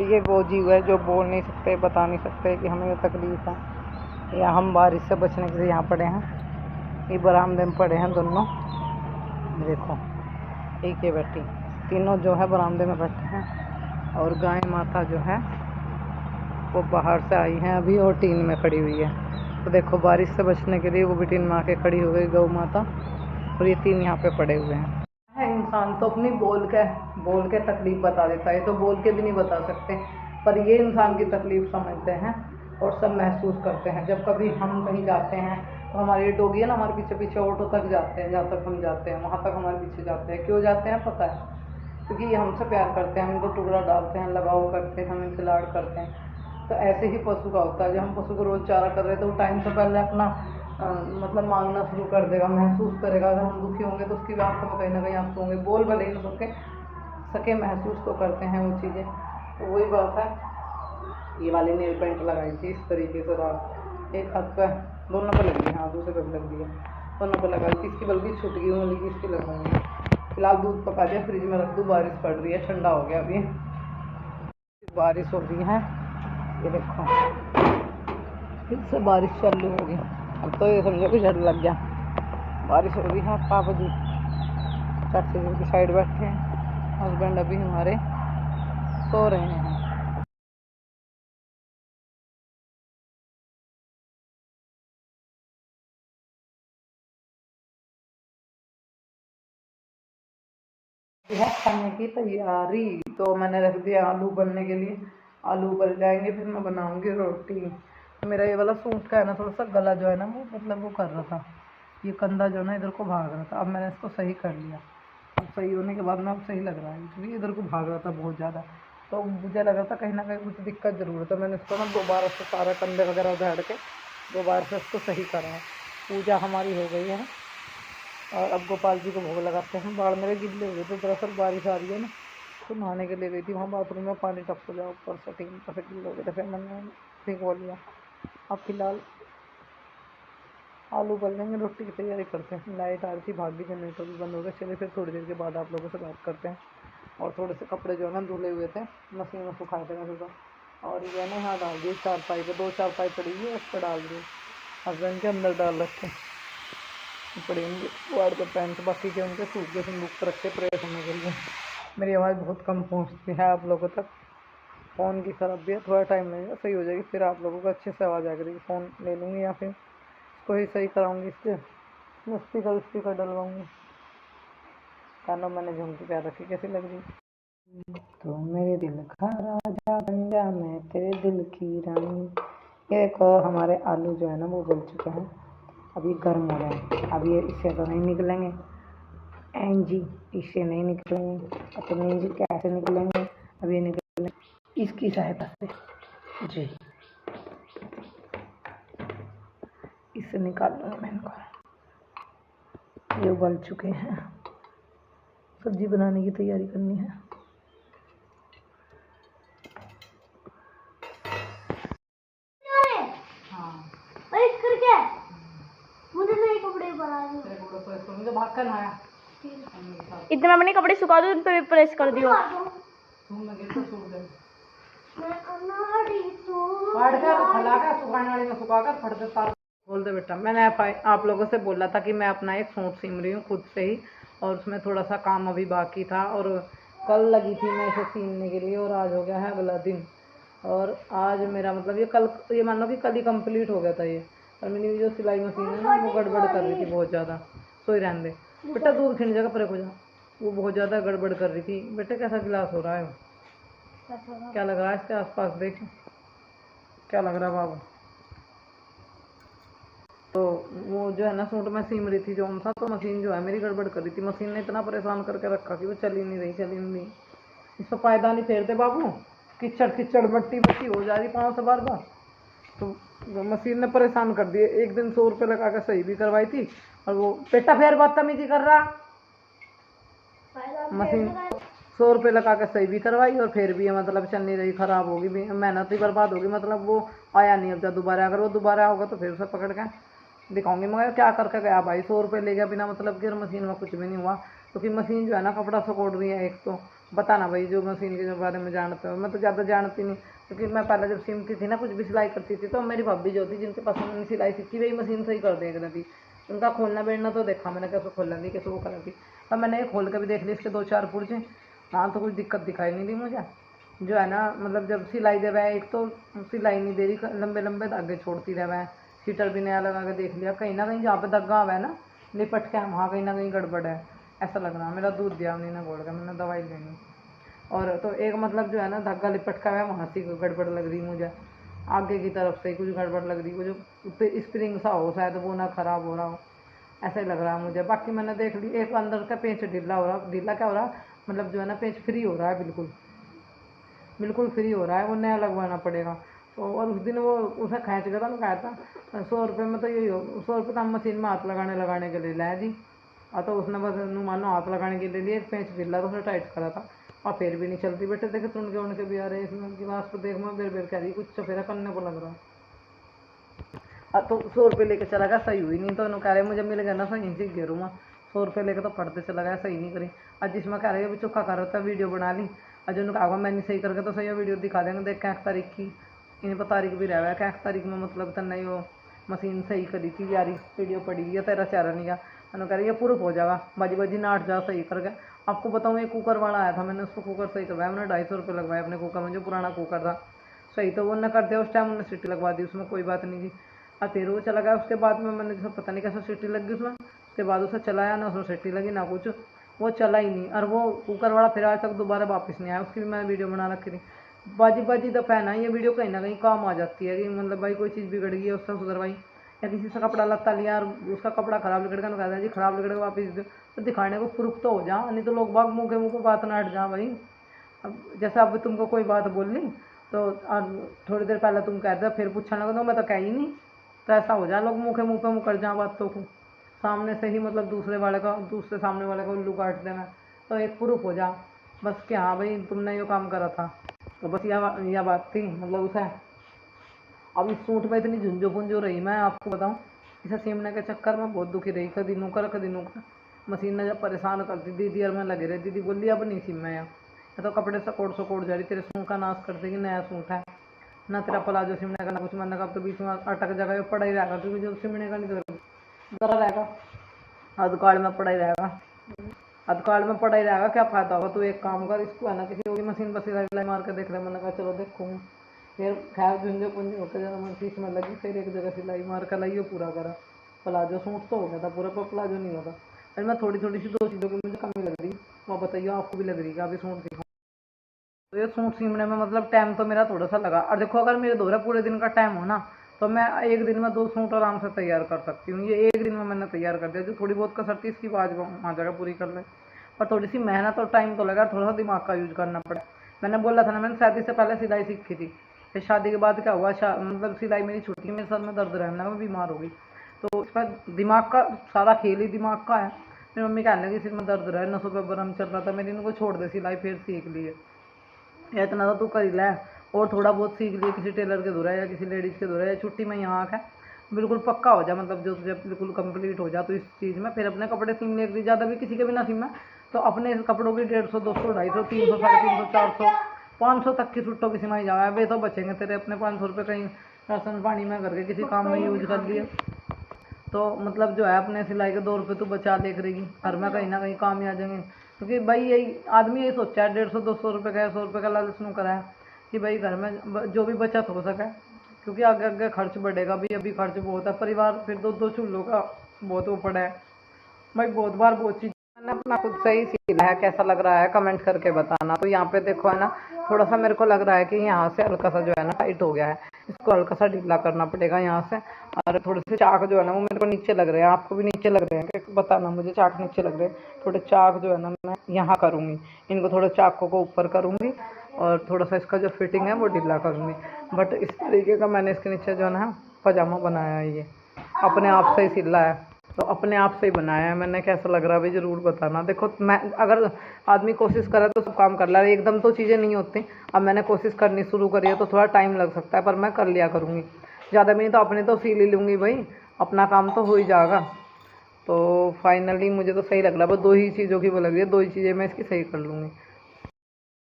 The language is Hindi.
ये वो जीव है जो बोल नहीं सकते, बता नहीं सकते कि हमें ये तकलीफ़ है, या हम बारिश से बचने के लिए यहाँ पड़े हैं। ये बरामदे में पड़े हैं दोनों, देखो एक ये बैठी, तीनों जो है बरामदे में बैठे हैं। और गाय माता जो है वो बाहर से आई हैं अभी और टीन में खड़ी हुई है। तो देखो बारिश से बचने के लिए वो भी टीन में आके खड़ी हो गई गौ माता, और ये तीन यहाँ पे पड़े हुए हैं। इंसान तो अपनी बोल के तकलीफ़ बता देता है, तो बोल के भी नहीं बता सकते, पर ये इंसान की तकलीफ़ समझते हैं और सब महसूस करते हैं। जब कभी हम कहीं जाते हैं तो हमारी डोगी है ना, हमारे पीछे पीछे ऑटो तक जाते हैं, जहाँ तक हम जाते हैं वहाँ तक हमारे पीछे जाते हैं। क्यों जाते हैं पता है? क्योंकि ये हमसे प्यार करते हैं, हम इनको टुकड़ा डालते हैं, लगाव करते हैं, हम इनसे लाड़ करते हैं। तो ऐसे ही पशु का होता है। जब हम पशु को रोज़ चारा कर रहे हैं तो वो टाइम से पहले अपना मतलब मांगना शुरू कर देगा, महसूस करेगा। अगर हम दुखी होंगे तो उसकी आंखों में कहीं ना कहीं आंसू होंगे, बोल भले ही न सके महसूस तो करते हैं वो चीज़ें। तो वही बात है। ये वाली नेल पेंट लगाई थी इस तरीके से रात, एक हाथ पे, दोनों पे लगी है, हाँ दूसरे पे लग गई है, दोनों पे लगाई थी। इसकी बल्कि छूट गई, उंगली की इसकी लगाऊंगी। फिलहाल दूध पका दिया, फ्रिज में रख दूँ, बारिश पड़ रही है, ठंडा हो गया अभी, बारिश हो रही है। ये देखो फिर से बारिश चालू हो गई। अब तो ये समझो कि झड़ लग गया, बारिश हो रही है। पापा जी चाची जी की साइड बैठे हैं, हस्बैंड अभी हमारे सो रहे हैं। है खाने की तैयारी, तो मैंने रख दिया आलू उबलने के लिए। आलू उबल जाएंगे फिर मैं बनाऊंगी रोटी। मेरा ये वाला सूट का है ना, थोड़ा सा गला जो है ना वो मतलब वो कर रहा था, ये कंधा जो है ना इधर को भाग रहा था। अब मैंने इसको सही कर लिया, अब सही होने के बाद में अब सही लग रहा है, क्योंकि इधर को भाग रहा था बहुत ज़्यादा। तो मुझे लग रहा था कहीं ना कहीं कुछ दिक्कत ज़रूर है, तो मैंने इसको ना दोबारा से सारा कंधे वगैरह उधेड़ के दोबारा से इसको सही करा है। पूजा हमारी हो गई है और अब गोपाल जी को भोग लगाते हैं। बाल मेरे गिले हुए थे, दरअसल बारिश आ रही है ना, तो नहाने के लिए गई थी, वहाँ बाथरूम में पानी टप हो गया ऊपर से, ठीक से गिले हो गए थे, फिर मैंने भिगो लिया। अब फिलहाल आलू उबल लेंगे, रोटी की तैयारी करते हैं। लाइट आ रही थी, भागी, जनरेटर भी बंद हो गया। चलिए फिर थोड़ी देर के बाद आप लोगों से बात करते हैं। और थोड़े से कपड़े जो है ना धुले हुए थे, मशीन में सुखाए थे मैं सुबह, और ये ना यहाँ डाल दिए चारपाई पे, 2 चारपाई पड़ी हुई है उस पर डाल दिए, हस्बैंड के अंदर डाल रखे पड़ी उनके वार्ड के पैंट, बाकी के उनके सूट के संदूक पर रखे प्रेस होने के लिए। मेरी आवाज़ बहुत कम पहुंचती है आप लोगों तक, फ़ोन की खराबी है, थोड़ा टाइम लगेगा, सही हो जाएगी, फिर आप लोगों को अच्छे से आवाज़ आ करेगी। फ़ोन ले लूँगी या फिर इसको ही सही कराऊँगी, इसके स्पीकर डलवाऊँगी। कानों मैंने झुमकी प्यार रखी, कैसी लग रही? तो मेरे दिल का राजा बन जा, मैं तेरे दिल की रानी। ये देखो हमारे आलू जो है ना वो उबल चुके हैं, अभी गर्म हो रहे हैं। अब ये इससे तो नहीं निकलेंगे जी, इससे नहीं निकलेंगे। अपने जी कैसे निकलेंगे? अब ये निकलेंगे इसकी सहायता से जी, इससे निकाल लूँगा मैं इनको। ये उबल चुके हैं, सब्जी बनाने की तैयारी करनी है। इतना मैंने कपड़े सुखा दो, उन पे प्रेस कर दियो। बोल दे बेटा, मैंने आप लोगों से बोला था कि मैं अपना एक सूट सिम रही हूँ खुद से ही, और उसमें थोड़ा सा काम अभी बाकी था, और कल लगी थी मैं इसे सीने के लिए, और आज हो गया है अगला दिन। और आज मेरा मतलब ये कल, ये मान लो कि कल ही कंप्लीट हो गया था ये। और मेरी जो सिलाई मशीन है ना वो गड़बड़ कर रही थी बहुत ज़्यादा। सोई रहने दे बेटा, दूध खिंड जगह पर हो जा, वो बहुत ज़्यादा गड़बड़ कर रही थी। बेटे कैसा गिलास हो रहा है, क्या लग रहा है इसके आसपास, देख क्या लग रहा है बाबू? तो वो जो है ना सूट में सीम रही थी जो सा, तो मशीन जो है मेरी गड़बड़ कर रही थी। मशीन ने इतना परेशान करके रखा कि वो चल ही नहीं रही। इस पर पायदानी फेरते बाबू, किचड़ किचड़ मट्टी मट्टी हो जा रही पाँव से बार बार, तो मशीन ने परेशान कर दिए। एक दिन 100 रुपये लगा कर सही भी करवाई थी, और वो बेटा फिर बदतमीजी कर रहा, मशीन 100 रुपये लगा कर सही भी करवाई, और फिर भी मतलब चल नहीं रही, ख़राब होगी, मेहनत ही बर्बाद होगी। मतलब वो आया नहीं। अब जब दोबारा, अगर वो दोबारा होगा तो फिर उसे पकड़ के दिखाऊंगी। मगर क्या करके गया भाई, 100 रुपये ले गया बिना मतलब कि, मशीन में कुछ भी नहीं हुआ, क्योंकि मशीन जो है ना कपड़ा सुकोड़ रही है एक तो, बताना भाई जो मशीन के बारे में जानते हो। मैं तो ज़्यादा जानती नहीं, क्योंकि मैं पहले जब सिमती थी ना, कुछ भी सिलाई करती थी, तो मेरी भाभी जो थी जिनके पास मैंने सिलाई सीखी, वही मशीन सही कर देख रही थी। उनका खोलना बैठना तो देखा मैंने, कैसे खोलना थी, कैसे वो करना थी। अब मैंने ये खोल के भी देख ली, इसके 2-4 पुर्जे। हाँ, तो कुछ दिक्कत दिखाई नहीं दी मुझे। जो है ना, मतलब जब सिलाई दे रहा है, एक तो सिलाई नहीं दे रही, लंबे लंबे धागे छोड़ती रह है। हीटर भी नया लगा के देख लिया, कहीं ना कहीं जहाँ पे धागा हुआ है ना लिपट के, वहाँ कहीं ना कहीं गड़बड़ है, ऐसा लग रहा है। मेरा दूध दिया नहीं ना बोल के, मैंने दवाई लेनी। और तो एक मतलब जो है ना, धागा लिपट का है, वहाँ से गड़बड़ लग रही मुझे। आगे की तरफ से कुछ गड़बड़ लग रही, वो जो स्प्रिंग सा हो शायद, वो ना ख़राब हो रहा हो, ऐसा ही लग रहा है मुझे। बाकी मैंने देख ली, एक अंदर का पेंच ढीला हो रहा, ढीला क्या हो रहा, मतलब जो है ना, पेंच फ्री हो रहा है, बिल्कुल बिल्कुल फ्री हो रहा है, वो नया लगवाना पड़ेगा। तो और उस दिन वो उसे खींच गया था, मैं कहा था 100 रुपये में, तो यही हो 100 रुपये तो हम मशीन में हाथ लगाने के लिए लाए जी। और तो उसने बस मानो हाथ लगाने के लिए एक पेंच ढीला तो उसने टाइट करा था, और फिर भी नहीं चलती। बेटे देखे तुनके उनके भी आ रहे इसमें गिलास को देख, मैं बेर बेर कह रही कुछ चफेरा करने को लग रहा है। अब तो 100 रुपये लेके चला गया, सही हुई नहीं, तो उन्होंने कह रहे मुझे मिल गया ना, सही से गिरूँगा। 100 रुपये लेके तो पढ़ते चला गया, सही नहीं करी। और जिसमें कह रहे अभी चुका कर रहा था, वीडियो बना ली। और जो कहा मैं नहीं सही करके तो सही वीडियो दिखा देंगे, देख क्या तारीख की, इन्हें पर तारीख भी रहा है, क्या तारीख में मतलब तो नहीं वो मशीन सही करी थी यारी, वीडियो पड़ी है, तेरा चेहरा नहीं गया। उन्होंने कह रही ये प्रूफ हो जाएगा, बाजी बाजी नाट जा सही कर गया। आपको बताऊँ, एक कुकर वाला आया था, मैंने उसको कुकर सही करवाया, मैंने 250 रुपये लगवाए अपने कुकर में, जो पुराना कुकर था। सही तो वो न कर दिया उस टाइम, उन्होंने सीटी लगवा दी, उसमें कोई बात नहीं थी। और फिर वो चला गया, उसके बाद में मैंने जैसे पता नहीं कैसे सीटी लग गई उसमें, उसके बाद उसे चलाया ना, उसमें सीटी लगी ना कुछ, वो चला ही नहीं। और वो कुकर वाला फिर आज तक दोबारा वापस नहीं आया, उसकी भी मैंने वीडियो बना रखी थी। बाजी बाजी दफ़ा है ना, ये वीडियो कहीं ना कहीं काम आ जाती है कि मतलब भाई कोई चीज़ बिगड़ गई है, उससे सुधरवाई, या किसी से कपड़ा लत्ता लिया और उसका कपड़ा ख़राब निकल गया, कहता है जी ख़राब निकल गया वापस दो, तो दिखाने को प्रूफ तो हो जा, नहीं तो लोग बाग मुँह के बात ना हट जा भाई। अब जैसे अब तुमको कोई बात बोलनी, तो थोड़ी देर पहले तुम कहते फिर पूछने लगा, तो मैं तो कह ही नहीं, तो ऐसा हो जाए लोग मुँह पे मुँह कर जाए बातों को, सामने से ही मतलब दूसरे सामने वाले का उल्लू काट देना, तो एक प्रूफ हो जा बस कि हाँ भाई तुमने ये काम करा था। तो बस यह बात थी, मतलब उसे अब इस सूट में इतनी झुंझो पुंजो रही, मैं आपको बताऊँ, इसे सीमने के चक्कर में बहुत दुखी रही, कभी नूकर कभी नूकर, मशीन ने जब परेशान करती, दीदी और मैं लगे रहे, दीदी बोली अब नहीं सीम में, या तो कपड़े से कोट जा रही, तेरे सूट का नाश कर देगी, नया सूट है ना, तेरा प्लाजो सिमने का ना कुछ, मैंने कहा तो बीच में अटक जाएगा, पड़ा ही रहेगा, क्योंकि जो सिमने का नहीं जरा रहेगा, अधकाल में पड़ा ही रहेगा, अधकाल में पड़ा ही रहेगा, क्या फायदा होगा। तो एक काम कर, इसको है ना किसी होगी मशीन पर सिलाई मार के देख रहे, मैंने कहा चलो देखूँ, फिर खैर झुंझे पुंजे होकर जरा मैं सीख में लगी, फिर एक जगह सिलाई मार कर लाइए पूरा करा, प्लाजो सूट तो हो गया था पूरा, पर प्लाजो नहीं होता। अरे मैं थोड़ी थोड़ी सी 2 चीज़ों की मुझे कमी लग रही, वो बताइए आपको भी लग रही है, अभी सूट सीखूँ। तो ये सूट सीमने में मतलब टाइम तो मेरा थोड़ा सा लगा, और देखो अगर मेरे दोहरा पूरे दिन का टाइम हो ना, तो मैं एक दिन में 2 सूट आराम से तैयार कर सकती हूँ। ये एक दिन में मैंने तैयार कर दिया, जो थोड़ी बहुत कसरती इसकी बात आ जाएगा पूरी कर ले, पर थोड़ी सी मेहनत और टाइम तो लगा, थोड़ा सा दिमाग का यूज करना पड़ा। मैंने बोला था ना, मैंने शादी से पहले सिलाई सीखी थी, फिर शादी के बाद क्या हुआ, मतलब सिलाई मेरी छूटी, मेरे सर में दर्द रहने लगा, मैं बीमार हो गई। तो इसमें दिमाग का सारा खेल ही दिमाग का है। मेरी मम्मी कहने लगी सिर में दर्द रहा है, नसों पर बरम चल रहा था मेरी, इनको छोड़ दे सिलाई, फिर सीख लिए, इतना तो तू कर ही ले, और थोड़ा बहुत सीख लिए किसी टेलर के धुरा या किसी लेडीज़ के धुरा, या छुट्टी में यहाँ आकर बिल्कुल पक्का हो जाए, मतलब जो तुझे बिल्कुल कंप्लीट हो जाए तो इस चीज़ में फिर अपने कपड़े सीने के लिए, ज़्यादा भी किसी के भी ना सीना, तो अपने कपड़ों की 150, 200, 250, 300, 350, 400, 500 तक की सुट्टों की सिलाई जाए, वे तो बचेंगे तेरे अपने 500 रुपये कहीं राशन पानी में करके किसी काम में यूज कर लिए, तो मतलब जो है अपने सिलाई के 2 रुपये तो बचा देख रही, घर में कहीं ना कहीं काम ही आ जाएंगे। क्योंकि भाई यही आदमी यही सोचा है, 150, 200 रुपये का, 100 रुपये का लालच नू करा है कि भाई घर में जो भी बचत हो सके, क्योंकि आगे आगे खर्च बढ़ेगा भी, अभी खर्च बहुत है, परिवार फिर 2-2 चूल्हों का बहुत वो पड़ा है भाई, बहुत बार बहुत चीज़ मैंने अपना खुद से ही सीखा है, कैसा लग रहा है कमेंट करके बताना। तो यहाँ पे देखो है ना, थोड़ा सा मेरे को लग रहा है कि यहाँ से हल्का सा जो है ना टाइट हो गया है, इसको हल्का सा ढीला करना पड़ेगा यहाँ से, और थोड़े से चाक जो है ना वो मेरे को नीचे लग रहे हैं, आपको भी नीचे लग रहे हैं कि बताना मुझे, चाक नीचे लग रहे हैं, थोड़े चाक जो है ना मैं यहाँ करूँगी, इनको थोड़े चाकों को ऊपर करूँगी, और थोड़ा सा इसका जो फिटिंग है वो ढीला करूँगी। बट इस तरीके का मैंने इसके नीचे जो है ना पजामा बनाया है, ये अपने आप से ही सिला है, तो अपने आप से ही बनाया है मैंने, कैसा लग रहा है भाई ज़रूर बताना। देखो मैं अगर आदमी कोशिश करे तो सब काम कर ला, एकदम तो चीज़ें नहीं होती, अब मैंने कोशिश करनी शुरू करी है तो थोड़ा टाइम लग सकता है, पर मैं कर लिया करूँगी, ज़्यादा भी नहीं तो अपने तो सी ही लूँगी भाई, अपना काम तो हो ही जाएगा। तो फाइनली मुझे तो सही लग रहा है, बस 2 ही चीज़ों की वो लग रही है, 2 ही चीज़ें मैं इसकी सही कर लूँगी।